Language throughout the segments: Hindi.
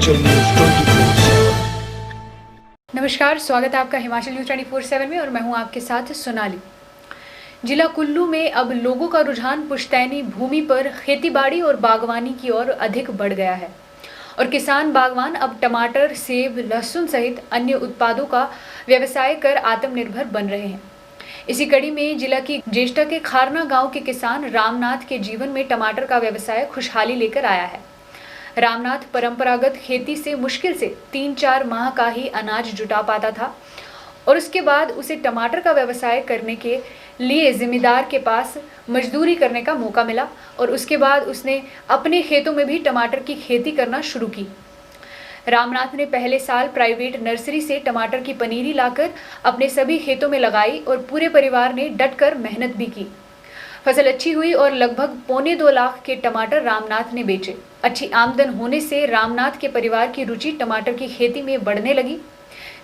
हिमाचल न्यूज 24/7। नमस्कार, स्वागत है आपका हिमाचल न्यूज 24/7 में और मैं हूं आपके साथ सोनाली। जिला कुल्लू में अब लोगों का रुझान पुश्तैनी भूमि पर खेतीबाड़ी और बागवानी की ओर अधिक बढ़ गया है और किसान बागवान अब टमाटर, सेब, लहसुन सहित अन्य उत्पादों का व्यवसाय कर आत्मनिर्भर बन रहे हैं। इसी कड़ी में जिला की जेष्ठा के खारना गांव के किसान रामनाथ के जीवन में टमाटर का व्यवसाय खुशहाली लेकर आया है। रामनाथ परंपरागत खेती से मुश्किल से 3-4 माह का ही अनाज जुटा पाता था और उसके बाद उसे टमाटर का व्यवसाय करने के लिए जिम्मेदार के पास मजदूरी करने का मौका मिला और उसके बाद उसने अपने खेतों में भी टमाटर की खेती करना शुरू की। रामनाथ ने पहले साल प्राइवेट नर्सरी से टमाटर की पनीरी लाकर अपने सभी खेतों में लगाई और पूरे परिवार ने डटकर मेहनत भी की। फसल अच्छी हुई और लगभग 1.25 लाख के टमाटर रामनाथ ने बेचे। अच्छी आमदन होने से रामनाथ के परिवार की रुचि टमाटर की खेती में बढ़ने लगी।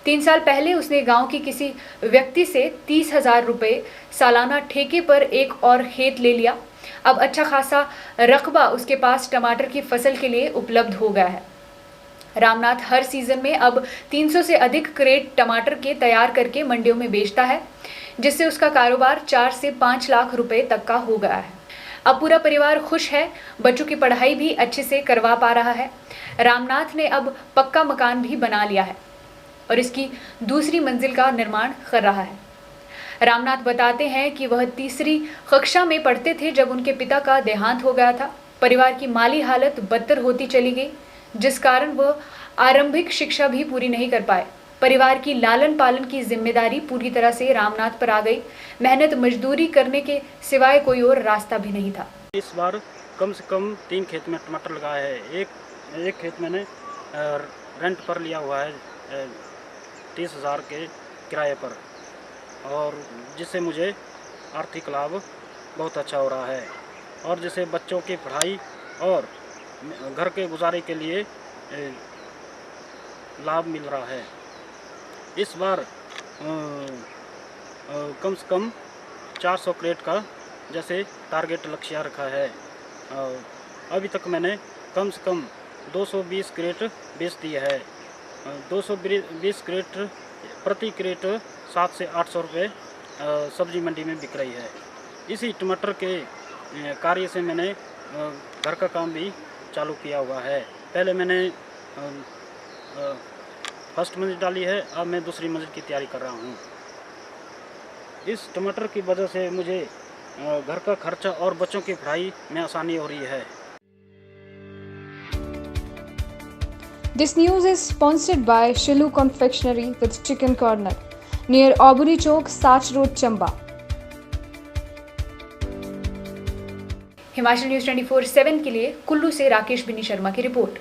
3 साल पहले उसने गांव की किसी व्यक्ति से 30,000 रुपये सालाना ठेके पर एक और खेत ले लिया। अब अच्छा खासा रकबा उसके पास टमाटर की फसल के लिए उपलब्ध हो गया है। रामनाथ हर सीजन में अब 300 से अधिक क्रेट टमाटर के तैयार करके मंडियों में बेचता है, जिससे उसका कारोबार 4 से 5 लाख रुपए तक का हो गया है। अब पूरा परिवार खुश है, बच्चों की पढ़ाई भी अच्छे से करवा पा रहा है। रामनाथ ने अब पक्का मकान भी बना लिया है और इसकी दूसरी मंजिल का निर्माण कर रहा है। रामनाथ बताते हैं कि वह 3री कक्षा में पढ़ते थे जब उनके पिता का देहांत हो गया था। परिवार की माली हालत बदतर होती चली गई, जिस कारण वह आरंभिक शिक्षा भी पूरी नहीं कर पाए। परिवार की लालन पालन की जिम्मेदारी पूरी तरह से रामनाथ पर आ गई। मेहनत मजदूरी करने के सिवाय कोई और रास्ता भी नहीं था। इस बार कम से कम 3 खेत में टमाटर लगाया है। एक खेत मैंने रेंट पर लिया हुआ है 30,000 के किराए पर, और जिससे मुझे आर्थिक लाभ बहुत अच्छा हो रहा है और जिससे बच्चों की पढ़ाई और घर के गुजारे के लिए लाभ मिल रहा है। इस बार कम से कम 400 क्रेट का जैसे टारगेट लक्ष्य रखा है। अभी तक मैंने कम से कम 220 क्रेट बेच दिए है। 220 क्रेट प्रति क्रेट 700 से 800 रुपये सब्जी मंडी में बिक रही है। इसी टमाटर के कार्य से मैंने घर का काम भी चालू किया हुआ है। पहले मैंने फर्स्ट मंजिल डाली है, अब मैं दूसरी मंजिल की तैयारी कर रहा हूँ। इस टमाटर की वजह से मुझे घर का खर्चा और बच्चों की पढ़ाई में आसानी हो रही है। This news is sponsored by Shilu Confectionery with Chicken Corner near Aubury Chowk, Sach Road, Chamba. Himachal news 24/7 के लिए कुल्लू से राकेश बिनी शर्मा की रिपोर्ट।